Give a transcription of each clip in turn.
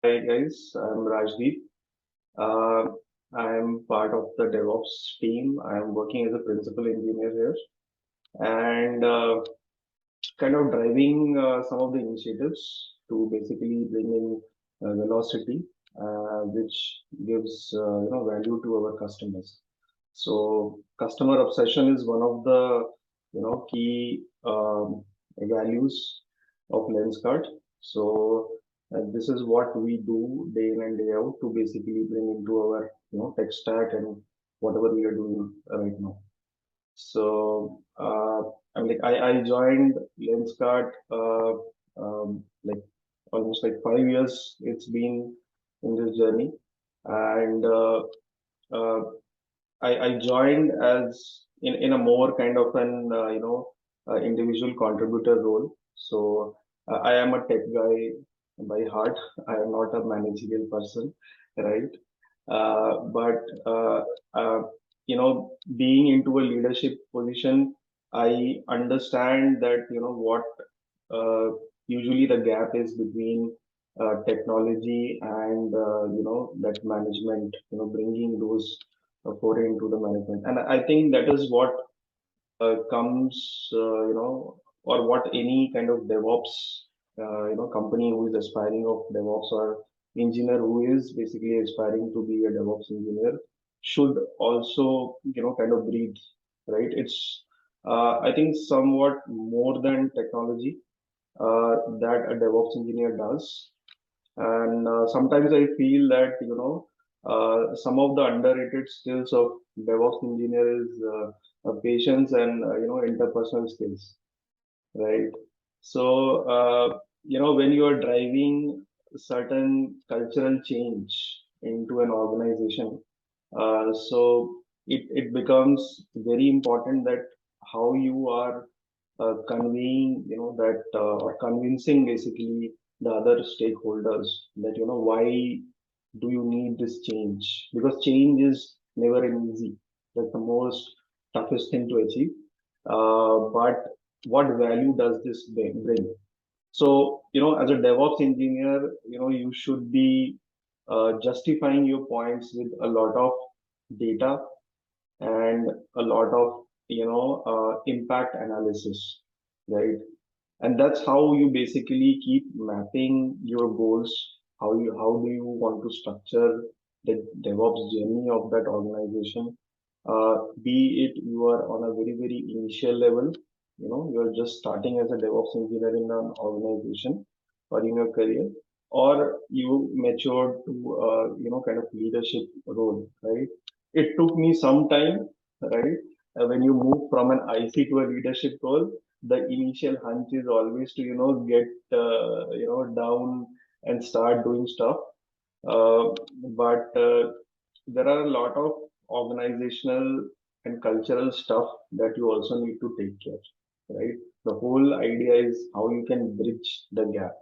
Hi guys, I'm Rajdeep. Uh, I'm part of the DevOps team. I'm working as a principal engineer here and kind of driving some of the initiatives to basically bring in velocity, which gives value to our customers. So customer obsession is one of the key values of Lenskart. So this is what we do day in and day out to basically bring into our tech stack and whatever we are doing right now. So I joined Lenskart like almost like 5 years. It's been in this journey, and uh, I joined as in a more kind of an individual contributor role. So I am a tech guy by heart. I am not a managerial person, right? But being into a leadership position, I understand that what usually the gap is between technology and that management. Bringing those foray into the management, and I think that is what comes, or what any kind of DevOps, company who is aspiring of DevOps or engineer who is basically aspiring to be a DevOps engineer should also, kind of breathe, right? It's, I think, somewhat more than technology that a DevOps engineer does. And sometimes I feel that, some of the underrated skills of DevOps engineer is patience and, interpersonal skills, right? So, when you are driving certain cultural change into an organization, so it becomes very important that how you are conveying, that or convincing basically the other stakeholders that why do you need this change? Because change is never an easy. That's the most toughest thing to achieve. But what value does this bring? So, as a DevOps engineer, you should be justifying your points with a lot of data and a lot of, impact analysis, right? And that's how you basically keep mapping your goals. How do you want to structure the DevOps journey of that organization? Be it you are on a very initial level, you are just starting as a DevOps engineer in an organization or in your career, or you matured to kind of leadership role, right? It took me some time, right? When you move from an IC to a leadership role, the initial hunch is always to get down and start doing stuff. But there are a lot of organizational and cultural stuff that you also need to take care, right? The whole idea is how you can bridge the gap.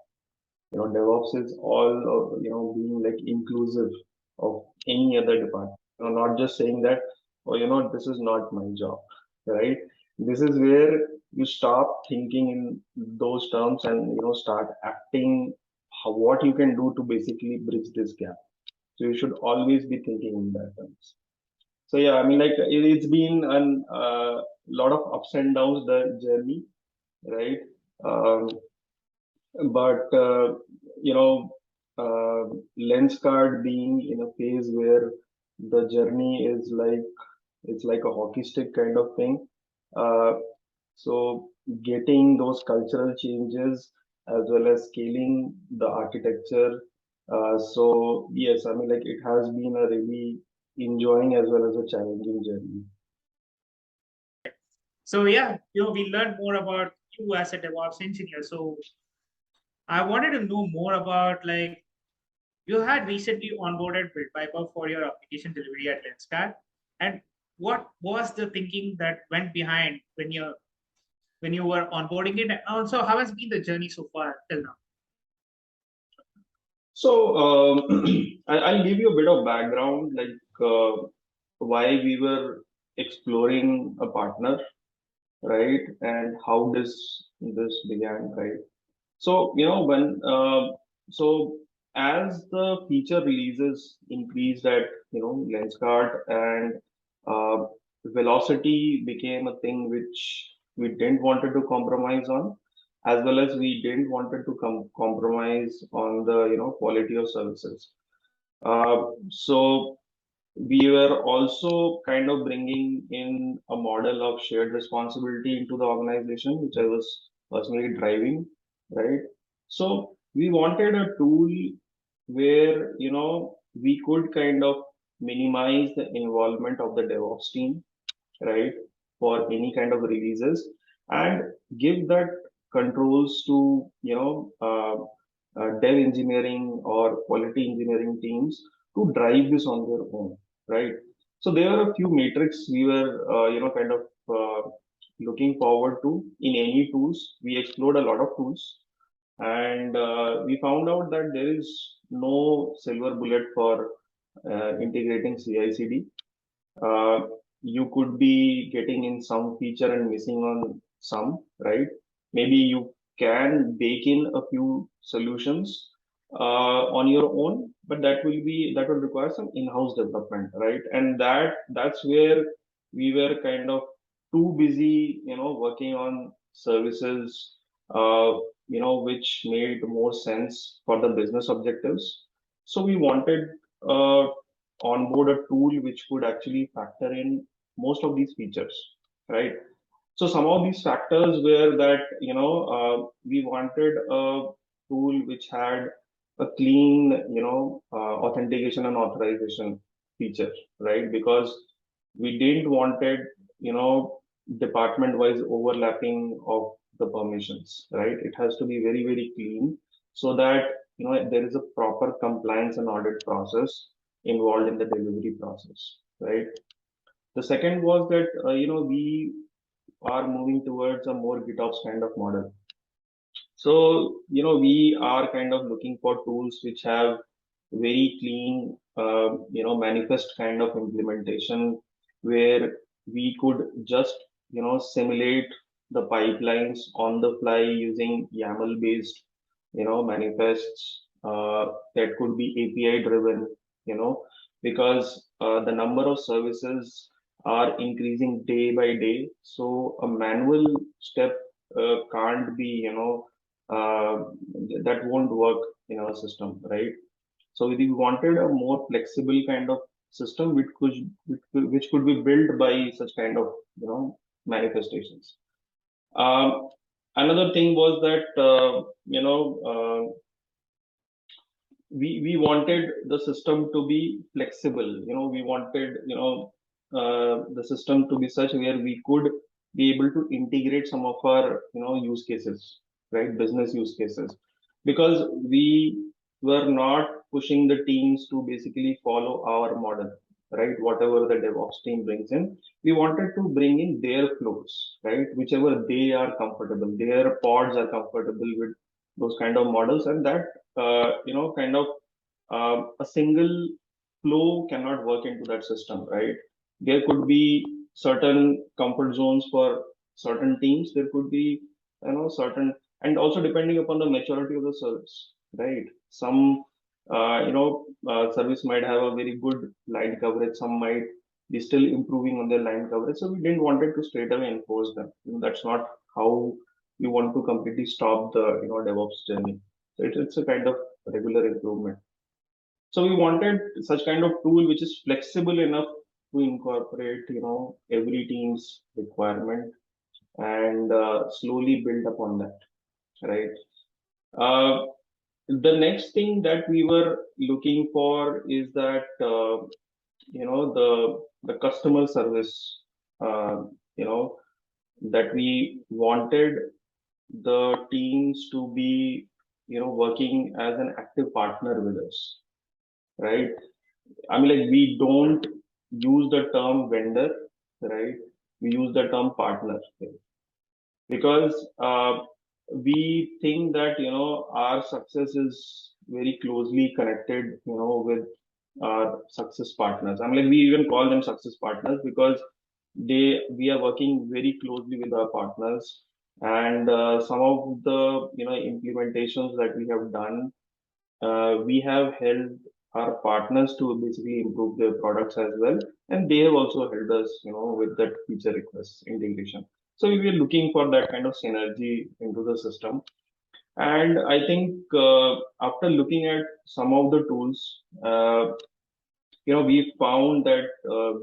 DevOps is all being like inclusive of any other department. Not just saying that, oh, this is not my job, right? This is where you stop thinking in those terms and start acting what you can do to basically bridge this gap. So you should always be thinking in that terms. So yeah, I mean, like it's been a lot of ups and downs the journey, right? Um, but you know, uh, Lenskart being in a phase where the journey is like it's like a hockey stick kind of thing. Uh, so getting those cultural changes as well as scaling the architecture. So yes, I mean, like it has been a really enjoying as well as a challenging journey. So yeah, we learned more about you as a DevOps engineer. So I wanted to know more about like you had recently onboarded Bitpiper for your application delivery at Lenskart, and what was the thinking that went behind when you were onboarding it, and also how has been the journey so far till now? So I'll give you a bit of background, like why we were exploring a partner, right, and how this began, right? So when so as the feature releases increased at Lenskart, and uh, velocity became a thing which we didn't wanted to compromise on, as well as we didn't wanted to compromise on the quality of services. So we were also kind of bringing in a model of shared responsibility into the organization, which I was personally driving, right? So we wanted a tool where, we could kind of minimize the involvement of the DevOps team, right, for any kind of releases, and give that controls to, dev engineering or quality engineering teams to drive this on their own, right? So there are a few metrics we were, kind of looking forward to in any tools. We explored a lot of tools, and we found out that there is no silver bullet for integrating CI/CD. uh, you could be getting in some feature and missing on some, right? Maybe you can bake in a few solutions on your own, but that will require some in-house development, right? And that's where we were kind of too busy, working on services, which made more sense for the business objectives. So we wanted uh, onboard a tool which could actually factor in most of these features, right? So some of these factors were that we wanted a tool which had a clean authentication and authorization feature, right? Because we didn't wanted department wise overlapping of the permissions, right? It has to be very very clean, so that there is a proper compliance and audit process involved in the delivery process, right? The second was that we are moving towards a more GitOps kind of model. So, we are kind of looking for tools which have very clean, manifest kind of implementation, where we could just, simulate the pipelines on the fly using YAML based, manifests, that could be API driven, because the number of services are increasing day by day. So a manual step can't be, that won't work in our system, right? So we wanted a more flexible kind of system which could be built by such kind of manifestations. Um, Another thing was that we wanted the system to be flexible. We wanted the system to be such where we could be able to integrate some of our use cases, right? Business use cases, because we were not pushing the teams to basically follow our model, right? Whatever the DevOps team brings in, we wanted to bring in their flows, right? Whichever they are comfortable, their pods are comfortable with those kind of models, and that kind of a single flow cannot work into that system, right? There could be certain comfort zones for certain teams. There could be, certain, and also depending upon the maturity of the service, right? Some, service might have a very good line coverage. Some might be still improving on their line coverage. So we didn't wanted to straight away enforce them. That's not how you want to completely stop the, DevOps journey. So it's a kind of regular improvement. So we wanted such kind of tool which is flexible enough to incorporate, every team's requirement, and slowly build upon that, right? Uh, the next thing that we were looking for is that, the customer service, you know, that we wanted the teams to be, working as an active partner with us, right? I mean, like, we don't use the term vendor, right? We use the term partner, because we think that our success is very closely connected, with our success partners. I mean, like, we even call them success partners because we are working very closely with our partners, and some of the implementations that we have done we have helped our partners to basically improve their products as well, and they have also helped us, with that feature request integration. So we were looking for that kind of synergy into the system, and I think after looking at some of the tools, we found that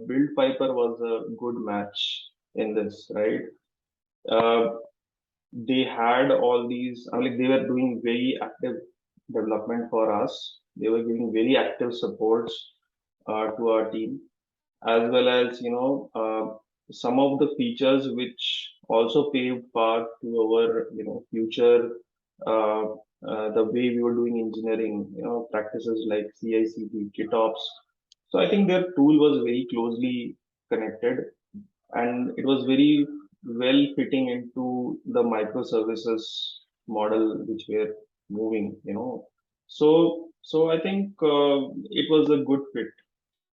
Build Piper was a good match in this, right? Uh, they had all these, I mean, like, they were doing very active development for us. They were giving very active supports to our team, as well as, some of the features which also paved path to our, future, uh, the way we were doing engineering, practices like CI/CD, GitOps. So I think their tool was very closely connected, and it was very well fitting into the microservices model which we're moving. So I think it was a good fit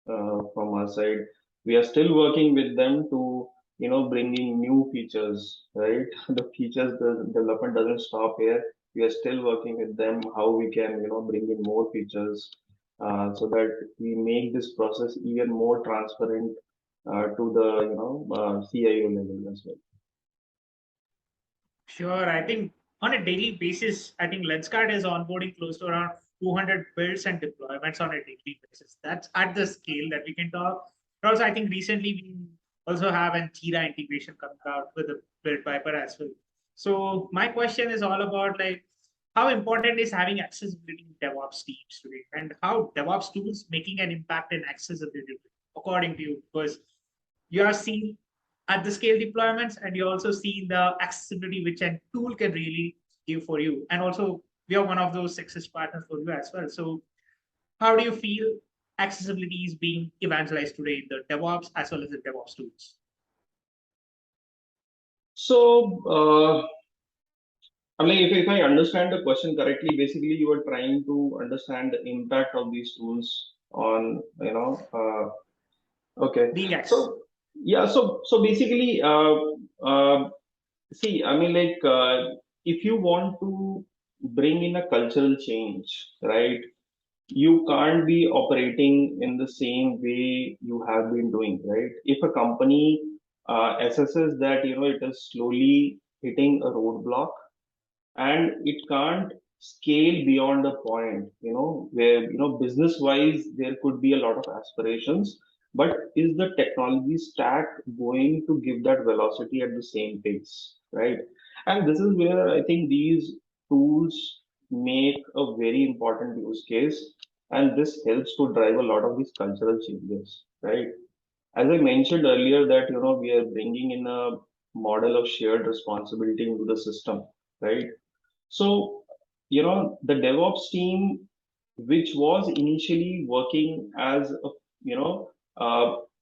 from our side. We are still working with them to, bring in new features, right? The features, the development doesn't stop here. We are still working with them how we can, bring in more features so that we make this process even more transparent to the, CIO level as well. Sure. I think on a daily basis, I think Lenskart is onboarding close to around 200 builds and deployments on a daily basis. That's at the scale that we can talk. But also, I think recently we also have an Jira integration coming out with the build piper as well. So my question is all about like how important is having accessibility in DevOps teams today, and how DevOps tools making an impact in accessibility according to you? Because you are seeing at the scale deployments, and you also see the accessibility which a tool can really give for you. And also, we are one of those success partners for you as well. So, how do you feel accessibility is being evangelized today in the DevOps as well as the DevOps tools? So, I mean, if I understand the question correctly, basically you are trying to understand the impact of these tools on, okay. Being access. So, yeah, so basically, see, I mean, like, if you want to bring in a cultural change, right? You can't be operating in the same way you have been doing, right? If a company assesses that, it is slowly hitting a roadblock, and it can't scale beyond a point, where, business wise, there could be a lot of aspirations, but is the technology stack going to give that velocity at the same pace, right? And this is where I think these tools make a very important use case, and this helps to drive a lot of these cultural changes, right? As I mentioned earlier, that, we are bringing in a model of shared responsibility into the system, right? So, the DevOps team, which was initially working as a, you know,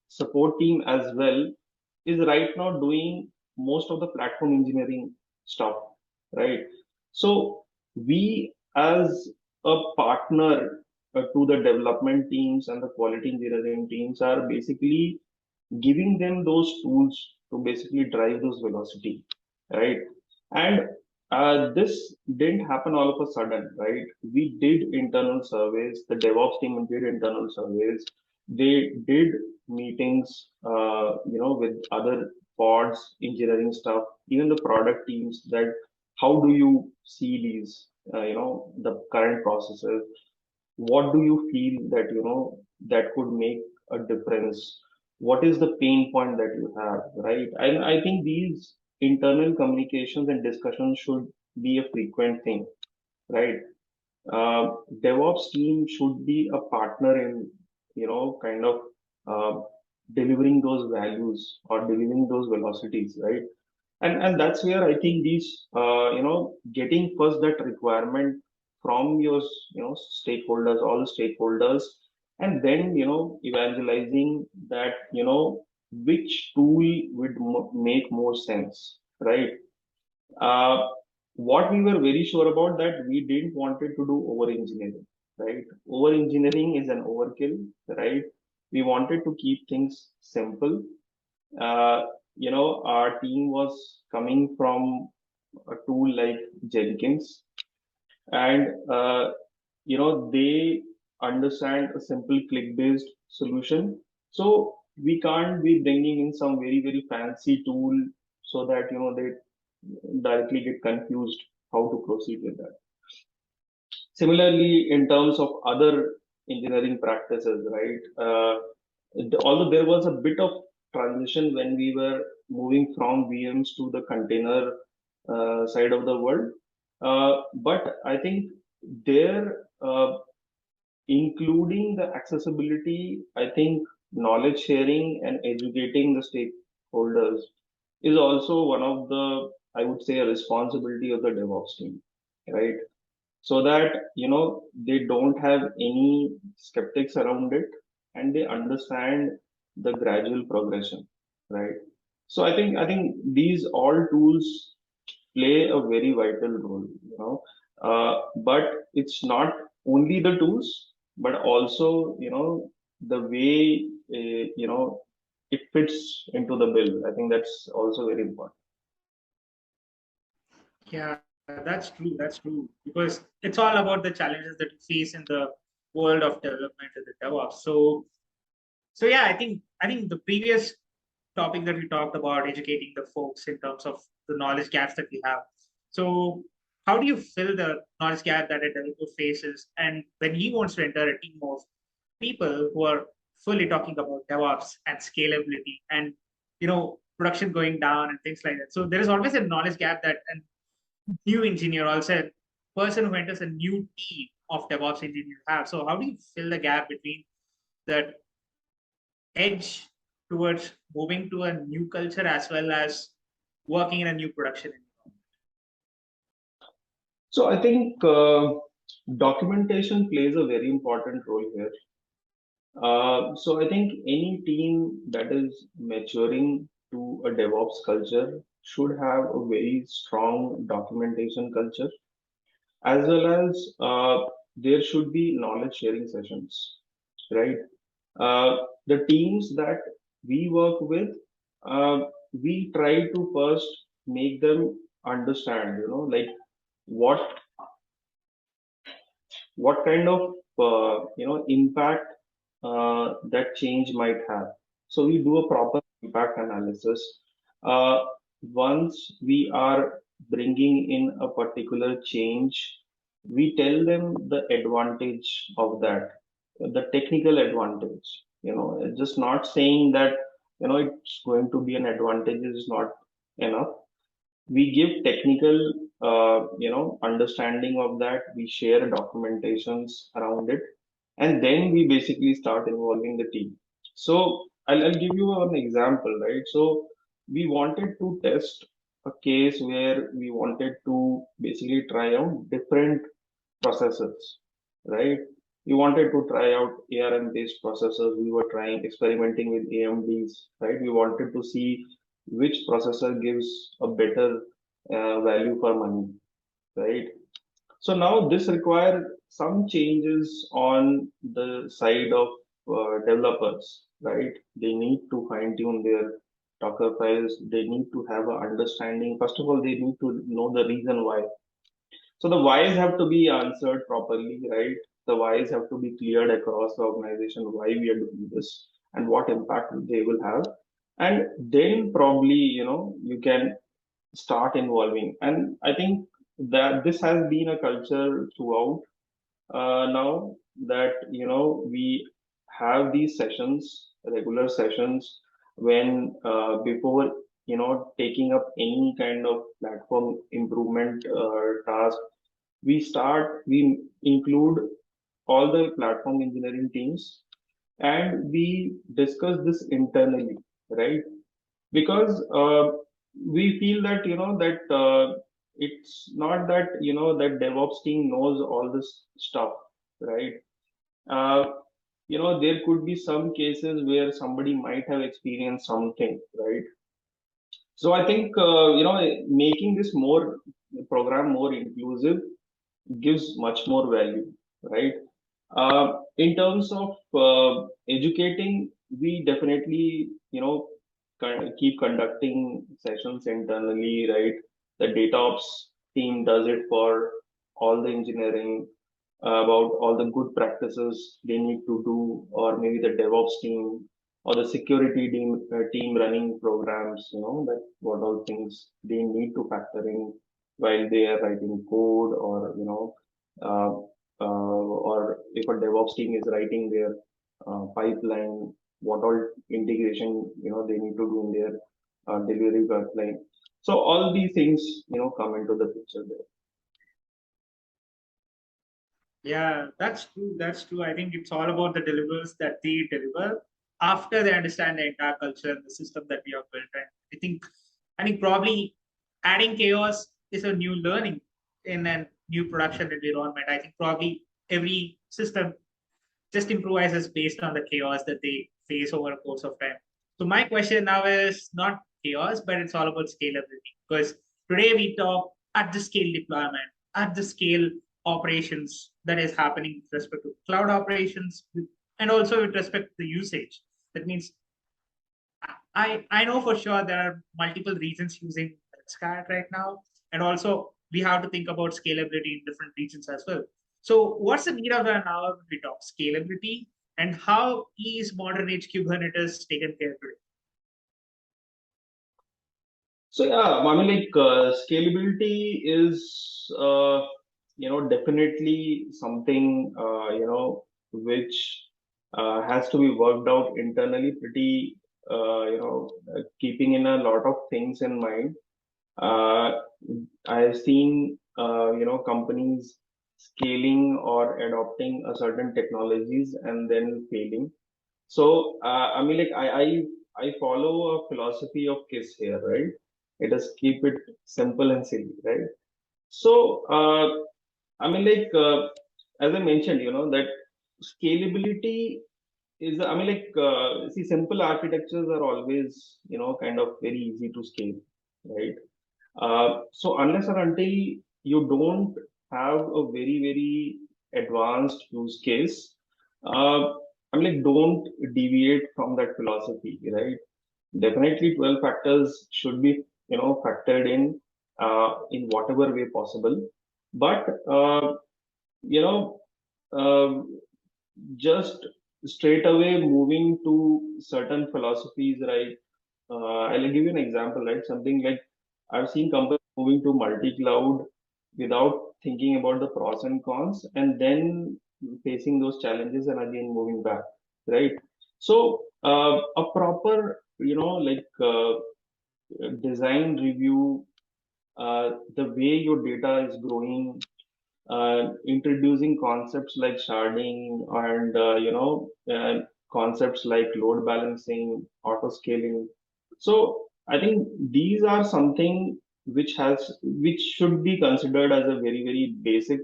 support team as well, is right now doing most of the platform engineering stuff, right? So we, as a partner to the development teams and the quality engineering teams, are basically giving them those tools to basically drive those velocity, right? And this didn't happen all of a sudden, right? We did internal surveys. The DevOps team did internal surveys. They did meetings, with other pods, engineering stuff, even the product teams. That how do you see these, the current processes? What do you feel that, that could make a difference? What is the pain point that you have, right? And I think these internal communications and discussions should be a frequent thing, right? uh, DevOps team should be a partner in, kind of uh, delivering those values or delivering those velocities, right? And that's where I think these, getting first that requirement from your, stakeholders, all the stakeholders, and then, evangelizing that, which tool would make more sense, right? uh, what we were very sure about, that we didn't wanted to do over engineering, right? Over engineering is an overkill, right? We wanted to keep things simple. uh, our team was coming from a tool like Jenkins, and they understand a simple click-based solution. So we can't be bringing in some very, very fancy tool so that, they directly get confused how to proceed with that. Similarly, in terms of other engineering practices, right? Although there was a bit of transition when we were moving from VMs to the container side of the world, but I think there, including the accessibility, I think knowledge sharing and educating the stakeholders is also one of the, I would say, a responsibility of the DevOps team, right? So that they don't have any skeptics around it, and they understand the gradual progression, right? So I think these all tools play a very vital role, but it's not only the tools, but also the way it fits into the bill. I think that's also very important. Yeah, that's true. That's true. Because it's all about the challenges that you face in the world of development and the DevOps. So yeah, I think the previous topic that we talked about educating the folks in terms of the knowledge gaps that we have. So how do you fill the knowledge gap that a developer faces, and when he wants to enter a team of people who are fully talking about DevOps and scalability and production going down and things like that. So there is always a knowledge gap that a new engineer, also a person who enters a new team of DevOps engineers have. So how do you fill the gap between that edge towards moving to a new culture as well as working in a new production environment? So I think documentation plays a very important role here. So I think any team that is maturing to a DevOps culture should have a very strong documentation culture, as well as there should be knowledge sharing sessions, right? The teams that we work with, uh, we try to first make them understand, like what what kind of impact that change might have. So we do a proper impact analysis. uh, Once we are bringing in a particular change, we tell them the advantage of that, the technical advantage. Just not saying that it's going to be an advantage is not enough. We give technical understanding of that. We share documentations around it, and then we basically start involving the team. So I'll give you an example, right? So we wanted to test a case where we wanted to basically try out different processors, right? We wanted to try out ARM based processors. We were trying experimenting with AMDs, right? We wanted to see which processor gives a better value for money, right? So now this require some changes on the side of developers, right? They need to fine tune their Docker files. They need to have an understanding. First of all, they need to know the reason why. So the whys have to be answered properly, right? The whys have to be cleared across the organization why we are doing this and what impact they will have. And then probably, you can start involving. And I think that this has been a culture throughout, now that we have these sessions, regular sessions, when before taking up any kind of platform improvement task, we include all the platform engineering teams, and we discuss this internally, right? Because we feel that it's not that that DevOps team knows all this stuff, right? uh, there could be some cases where somebody might have experienced something, right? So I think making this more program more inclusive gives much more value, right? In terms of educating, we definitely, keep conducting sessions internally, right? The DataOps team does it for all the engineering. about all the good practices they need to do, or maybe the DevOps team or the security team running programs, that what all things they need to factor in while they are writing code, or uh, or if a DevOps team is writing their pipeline, what all integration they need to do in their delivery pipeline. So all these things come into the picture there. Yeah, that's true. That's true. I think it's all about the deliverables that they deliver after they understand the entire culture and the system that we have built. And I think probably adding chaos is a new learning in a new production environment. I think probably every system just improvises based on the chaos that they face over a course of time. So my question now is not chaos, but it's all about scalability. Because today we talk at the scale deployment, at the scale operations that is happening with respect to cloud operations, and also with respect to the usage. That means I know for sure there are multiple regions using Lenskart right now, and also we have to think about scalability in different regions as well. So, what's the need of the hour when we talk scalability, and how is modern age Kubernetes taken care of today? So yeah, I mean, like scalability is definitely something which has to be worked out internally, pretty keeping in a lot of things in mind. uh, I've seen companies scaling or adopting a certain technologies and then failing. So I mean, like I follow a philosophy of KISS here, right? It is keep it simple and silly, right? So I mean, like as I mentioned, that scalability is, I mean, like see, simple architectures are always kind of very easy to scale, right? So unless or until you don't have a very, very advanced use case, I mean, like, don't deviate from that philosophy, right? Definitely 12 factors should be, factored in whatever way possible. But, you know, um, just straight away moving to certain philosophies, right? I'll give you an example, right? Something like I've seen companies moving to multi-cloud without thinking about the pros and cons, and then facing those challenges and again moving back, right? So a proper, design review, the way your data is growing, introducing concepts like sharding and concepts like load balancing, auto scaling. So I think these are something which should be considered as a very, very basic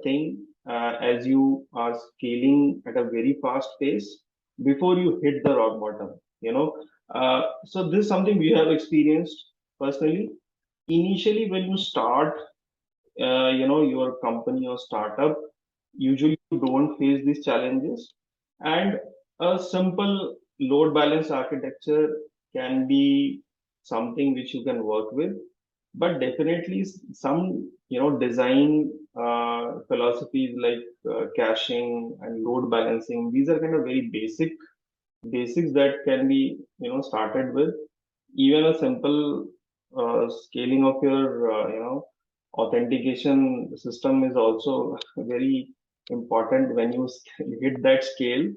thing as you are scaling at a very fast pace before you hit the rock bottom. So this is something we have experienced personally. Initially, when you start your company or startup, usually you don't face these challenges, and a simple load balance architecture can be something which you can work with. But definitely some design philosophies like caching and load balancing, these are kind of very basics that can be started with. Even a simple scaling of your authentication system is also very important. When you hit that scale,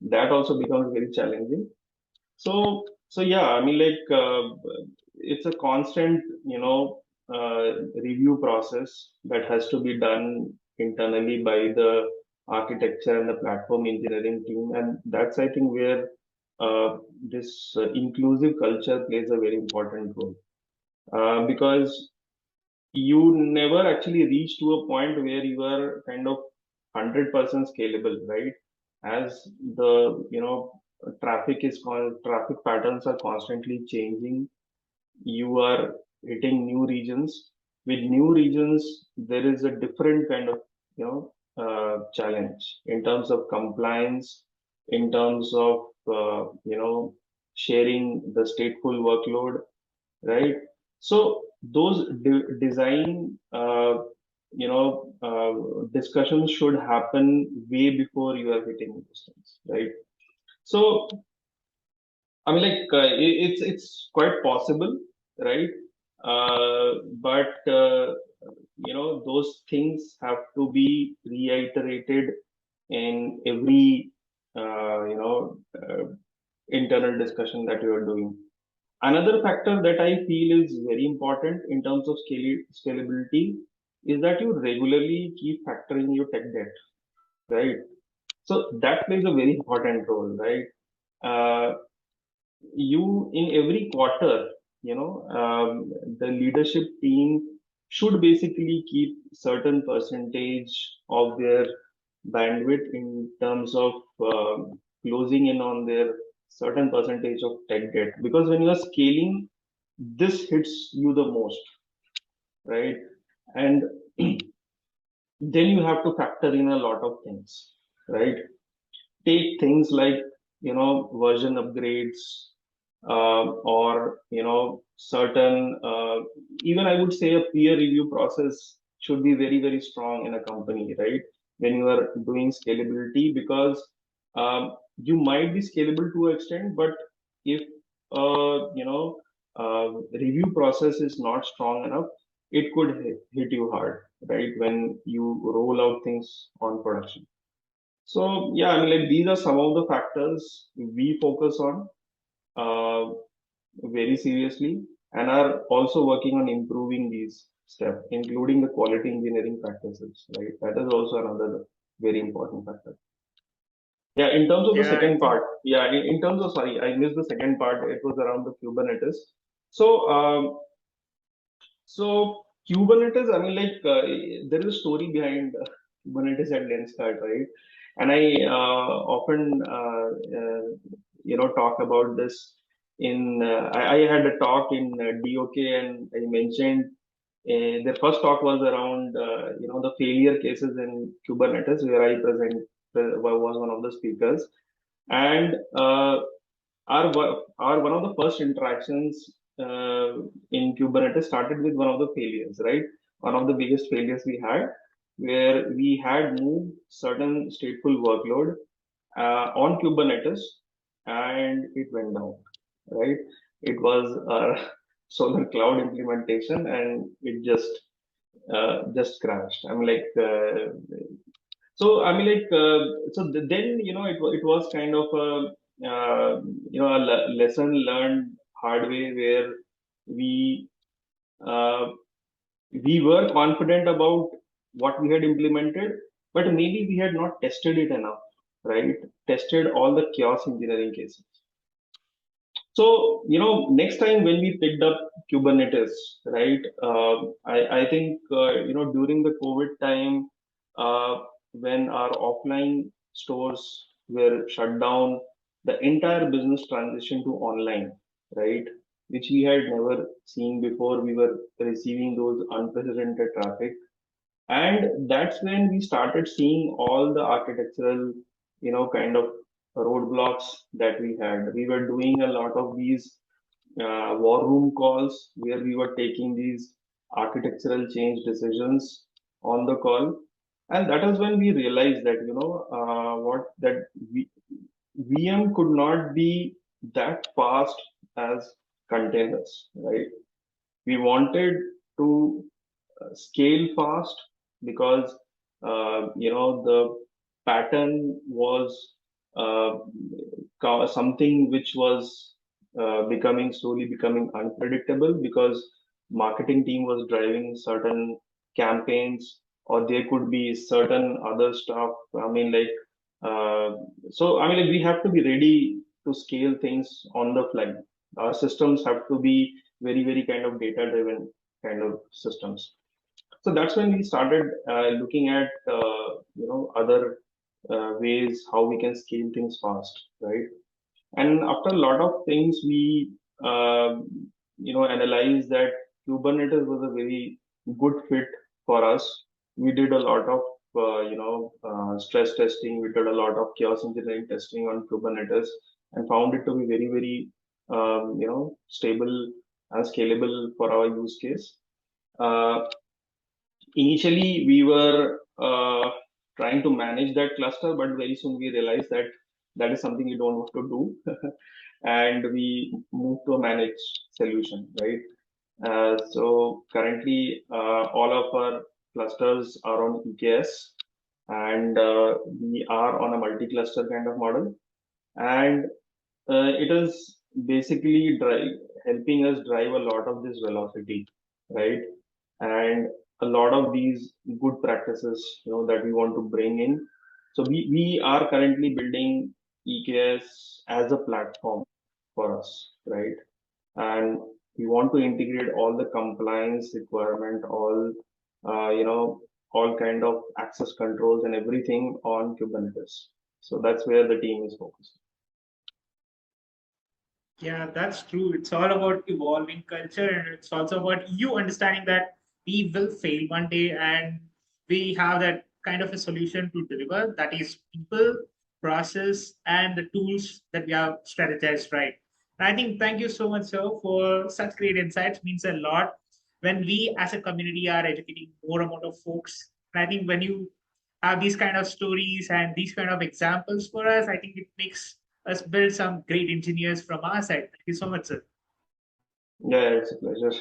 that also becomes very challenging. So yeah, I mean, like it's a constant review process that has to be done internally by the architecture and the platform engineering team, and that's, I think, where this inclusive culture plays a very important role, because you never actually reach to a point where you are kind of 100% scalable, right? As the traffic patterns are constantly changing, you are hitting new regions. With new regions, there is a different kind of challenge in terms of compliance, in terms of sharing the stateful workload, right? So those design discussions should happen way before you are hitting those things, right? So I mean, like it's quite possible, right? But those things have to be reiterated in every internal discussion that you are doing. Another factor that I feel is very important in terms of scalability is that you regularly keep factoring your tech debt, right? So that plays a very important role, right? Uh, you in every quarter, the leadership team should basically keep certain percentage of their bandwidth in terms of closing in on their certain percentage of tech debt, because when you are scaling, this hits you the most, right? And then you have to factor in a lot of things, right? Take things like version upgrades, or certain, even I would say a peer review process should be very very strong in a company, right? When you are doing scalability, because you might be scalable to an extent, but if review process is not strong enough, it could hit you hard, right, when you roll out things on production. So yeah, I mean, like these are some of the factors we focus on uh, very seriously, and are also working on improving these steps, including the quality engineering practices. Right, that is also another very important factor. Yeah, in terms of the Yeah, I second think. part, yeah, in terms of, sorry, I missed the second part. It was around the Kubernetes. So so Kubernetes, I mean, like there is a story behind Kubernetes at Lenskart, right? And I often, talk about this in. I had a talk in DOK, and I mentioned their first talk was around, the failure cases in Kubernetes, where I was one of the speakers, and our one of the first interactions in Kubernetes started with one of the failures, right? One of the biggest failures we had, where we had moved certain stateful workload on Kubernetes, and it went down, right? It was our solar cloud implementation, and it just crashed. I mean, like so I mean, like then it was kind of a lesson learned hard way, where we uh, we were confident about what we had implemented, but maybe we had not tested it enough, right? Tested all the chaos engineering cases. So, next time when we picked up Kubernetes, right? I think, during the COVID time, when our offline stores were shut down, the entire business transitioned to online, right? Which we had never seen before. We were receiving those unprecedented traffic, and that's when we started seeing all the architectural, kind of roadblocks that we had. We were doing a lot of these war room calls, where we were taking these architectural change decisions on the call. And that is when we realized that, what that VM could not be that fast as containers, right? We wanted to scale fast, because the pattern was uh, something which was slowly becoming unpredictable, because marketing team was driving certain campaigns, or there could be certain other stuff. I mean, like so I mean, like, we have to be ready to scale things on the fly. Our systems have to be very very kind of data driven kind of systems. So that's when we started looking at other ways how we can scale things fast, right? And after a lot of things, we analyzed that Kubernetes was a very good fit for us. We did a lot of stress testing. We did a lot of chaos engineering testing on Kubernetes, and found it to be very very stable and scalable for our use case. Uh, Initially, we were trying to manage that cluster, but very soon we realized that that is something we don't want to do, and we moved to a managed solution, right? So currently, all of our clusters are on EKS, and we are on a multi-cluster kind of model, and it is basically helping us drive a lot of this velocity, right? And a lot of these good practices, that we want to bring in. So we are currently building EKS as a platform for us, right? And we want to integrate all the compliance requirement, all kind of access controls and everything on Kubernetes. So that's where the team is focused. Yeah, that's true. It's all about evolving culture, and it's also about you understanding that we will fail one day, and we have that kind of a solution to deliver. That is people, process, and the tools that we have strategized right. And I think thank you so much, sir, for such great insights. Means a lot when we as a community are educating more amount of folks. And I think when you have these kind of stories and these kind of examples for us, I think it makes us build some great engineers from our side. Thank you so much, sir. Yeah, it's a pleasure.